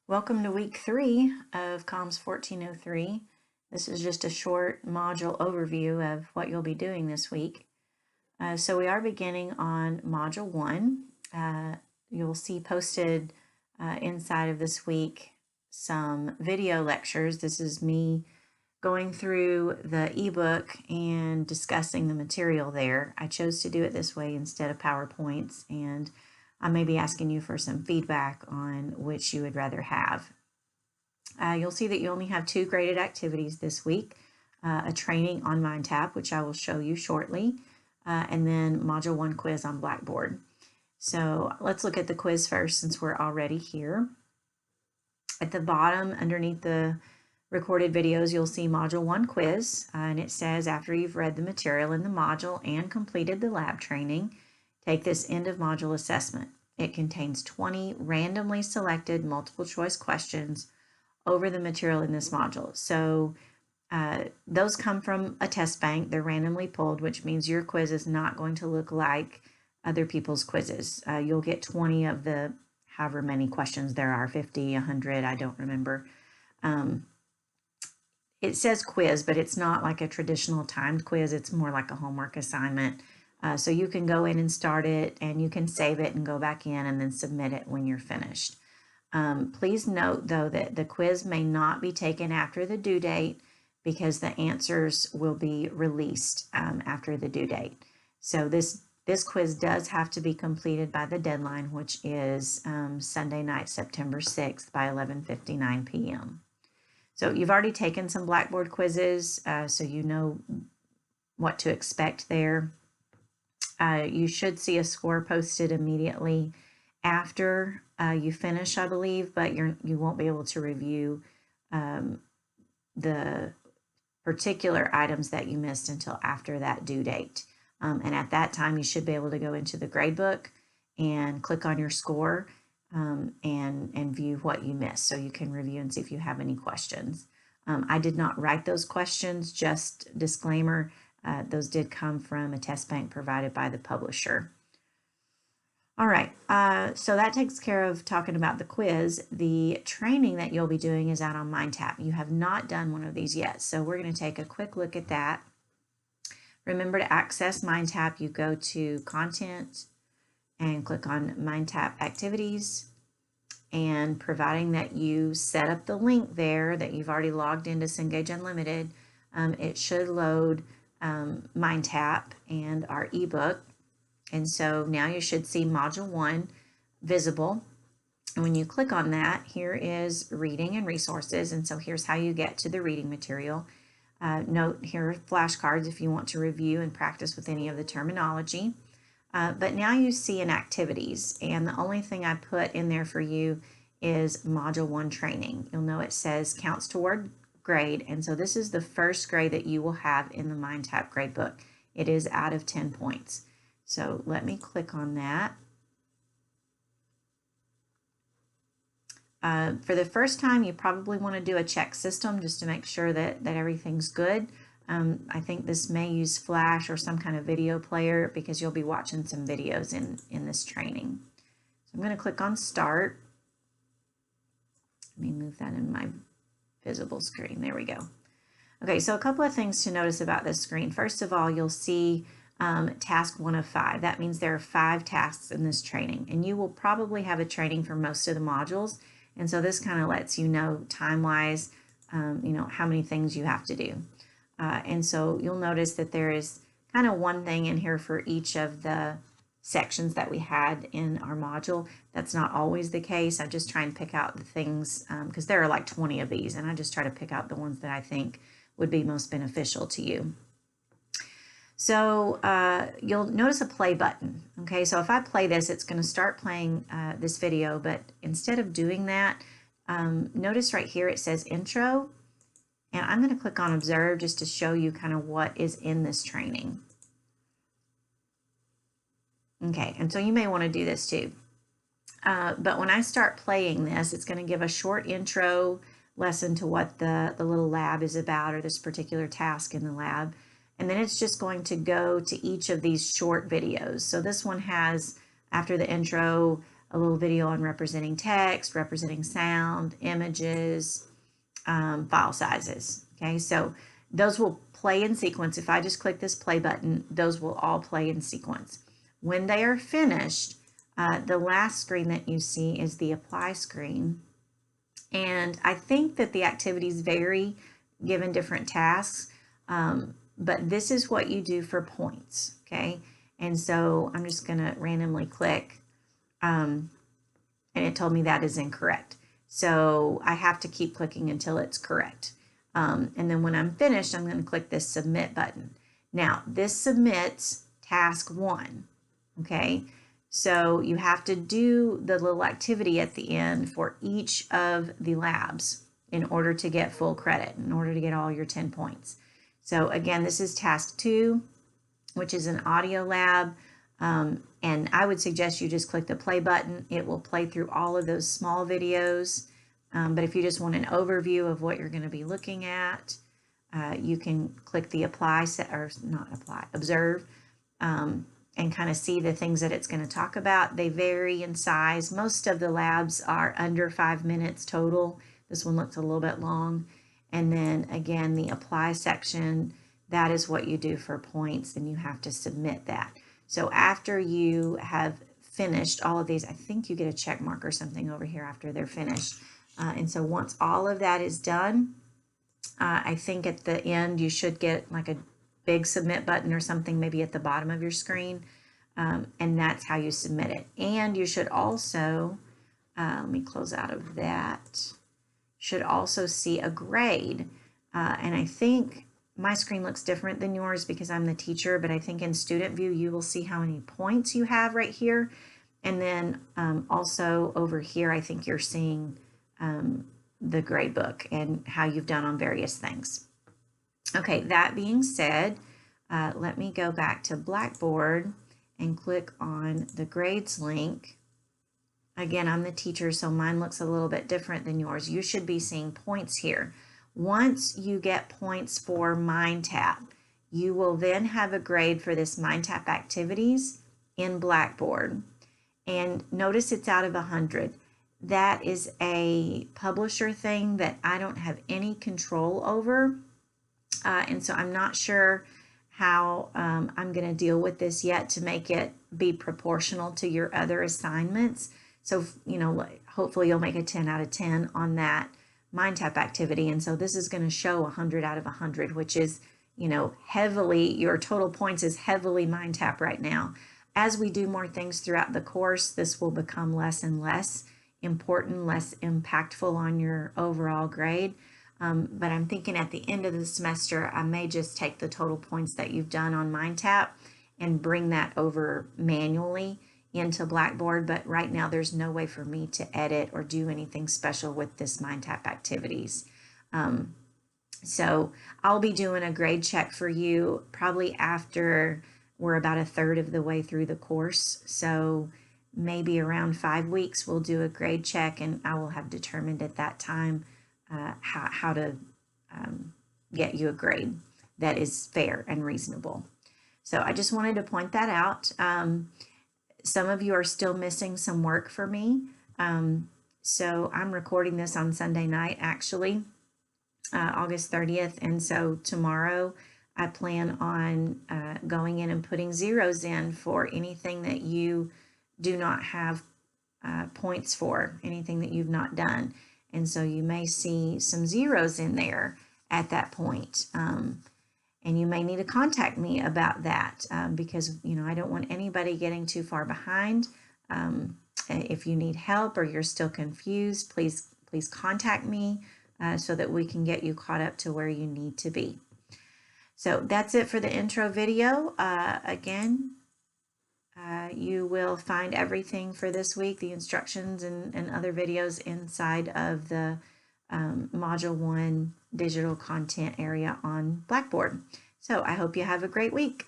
Welcome to week 3 of COMS 1403. This is just a short module overview of what you'll be doing this week. So we are beginning on module 1. You'll see posted inside of this week some video lectures. This is me going through the ebook and discussing the material there. I chose to do it this way instead of PowerPoints, and I may be asking you for some feedback on which you would rather have. You'll see that you only have 2 graded activities this week, a training on MindTap, which I will show you shortly, and then Module 1 quiz on Blackboard. So let's look at the quiz first since we're already here. At the bottom, underneath the recorded videos, you'll see Module 1 quiz, and it says after you've read the material in the module and completed the lab training, take this end of module assessment. It contains 20 randomly selected multiple choice questions over the material in this module. So those come from a test bank. They're randomly pulled, which means your quiz is not going to look like other people's quizzes. You'll get 20 of the however many questions there are, 50, 100, I don't remember. It says quiz, but it's not like a traditional timed quiz. It's more like a homework assignment. So you can go in and start it, and you can save it and go back in and then submit it when you're finished. Please note, though, that the quiz may not be taken after the due date because the answers will be released after the due date. So this quiz does have to be completed by the deadline, which is Sunday night, September 6th by 11:59 p.m. So you've already taken some Blackboard quizzes, so you know what to expect there. You should see a score posted immediately after you finish, I believe, but you won't be able to review the particular items that you missed until after that due date. And at that time, you should be able to go into the gradebook and click on your score and view what you missed, so you can review and see if you have any questions. I did not write those questions, just disclaimer. Those did come from a test bank provided by the publisher. All right, so that takes care of talking about the quiz. The training that you'll be doing is out on MindTap. You have not done one of these yet, so we're going to take a quick look at that. Remember, to access MindTap, you go to Content and click on MindTap Activities. And providing that you set up the link there, that you've already logged into Cengage Unlimited, it should load MindTap and our ebook. And so now you should see Module 1 visible. And when you click on that, here is Reading and Resources. And so here's how you get to the reading material. Note here are flashcards if you want to review and practice with any of the terminology. But now you see in Activities, and the only thing I put in there for you is Module 1 Training. You'll know it says counts toward grade, and so this is the first grade that you will have in the MindTap gradebook. It is out of 10 points. So let me click on that. For the first time, you probably want to do a check system just to make sure that everything's good. I think this may use Flash or some kind of video player because you'll be watching some videos in this training. So I'm going to click on Start. Let me move that in my visible screen. There we go. Okay, so a couple of things to notice about this screen. First of all, you'll see task 1 of 5. That means there are 5 tasks in this training, and you will probably have a training for most of the modules. And so this kind of lets you know time-wise, how many things you have to do. And so you'll notice that there is kind of one thing in here for each of the sections that we had in our module. That's not always the case. I just try and pick out the things, because there are like 20 of these, and I just try to pick out the ones that I think would be most beneficial to you. So you'll notice a play button. Okay, so if I play this, it's going to start playing this video, but instead of doing that, notice right here it says Intro. And I'm going to click on Observe just to show you kind of what is in this training. Okay, and so you may want to do this too. But when I start playing this, it's going to give a short intro lesson to what the little lab is about, or this particular task in the lab. And then it's just going to go to each of these short videos. So this one has, after the intro, a little video on representing text, representing sound, images, file sizes. Okay, so those will play in sequence. If I just click this play button, those will all play in sequence. When they are finished, the last screen that you see is the apply screen. And I think that the activities vary given different tasks, but this is what you do for points, okay? And so I'm just gonna randomly click, and it told me that is incorrect. So I have to keep clicking until it's correct. And then when I'm finished, I'm gonna click this submit button. Now, this submits task 1, okay? So you have to do the little activity at the end for each of the labs in order to get full credit, in order to get all your 10 points. So again, this is task 2, which is an audio lab. And I would suggest you just click the play button. It will play through all of those small videos. But if you just want an overview of what you're going to be looking at, you can click the observe, and kind of see the things that it's going to talk about. They vary in size. Most of the labs are under 5 minutes total. This one looks a little bit long. And then again, the apply section, that is what you do for points, and you have to submit that. So after you have finished all of these, I think you get a check mark or something over here after they're finished. And so once all of that is done, I think at the end you should get like a big submit button or something maybe at the bottom of your screen, and that's how you submit it. And you should also, let me close out of that, should also see a grade. And I think my screen looks different than yours because I'm the teacher, but I think in student view you will see how many points you have right here. And then also over here I think you're seeing the grade book and how you've done on various things. Okay, that being said, let me go back to Blackboard and click on the grades link. Again, I'm the teacher, so mine looks a little bit different than yours. You should be seeing points here. Once you get points for MindTap, you will then have a grade for this MindTap activities in Blackboard. And notice it's out of 100. That is a publisher thing that I don't have any control over. And so I'm not sure how I'm going to deal with this yet to make it be proportional to your other assignments. So, you know, hopefully you'll make a 10 out of 10 on that MindTap activity. And so this is going to show 100 out of 100, which is, you know, heavily, your total points is heavily MindTap right now. As we do more things throughout the course, this will become less and less important, less impactful on your overall grade. But I'm thinking at the end of the semester, I may just take the total points that you've done on MindTap and bring that over manually into Blackboard. But right now, there's no way for me to edit or do anything special with this MindTap activities. So I'll be doing a grade check for you probably after we're about a third of the way through the course. So maybe around 5 weeks, we'll do a grade check, and I will have determined at that time how to get you a grade that is fair and reasonable. So I just wanted to point that out. Some of you are still missing some work for me. So I'm recording this on Sunday night, actually, August 30th. And so tomorrow I plan on going in and putting zeros in for anything that you do not have points for, anything that you've not done. And so you may see some zeros in there at that point. And you may need to contact me about that because, you know, I don't want anybody getting too far behind. If you need help or you're still confused, please contact me so that we can get you caught up to where you need to be. So that's it for the intro video. Again, you will find everything for this week, the instructions and other videos inside of the Module 1 digital content area on Blackboard. So I hope you have a great week.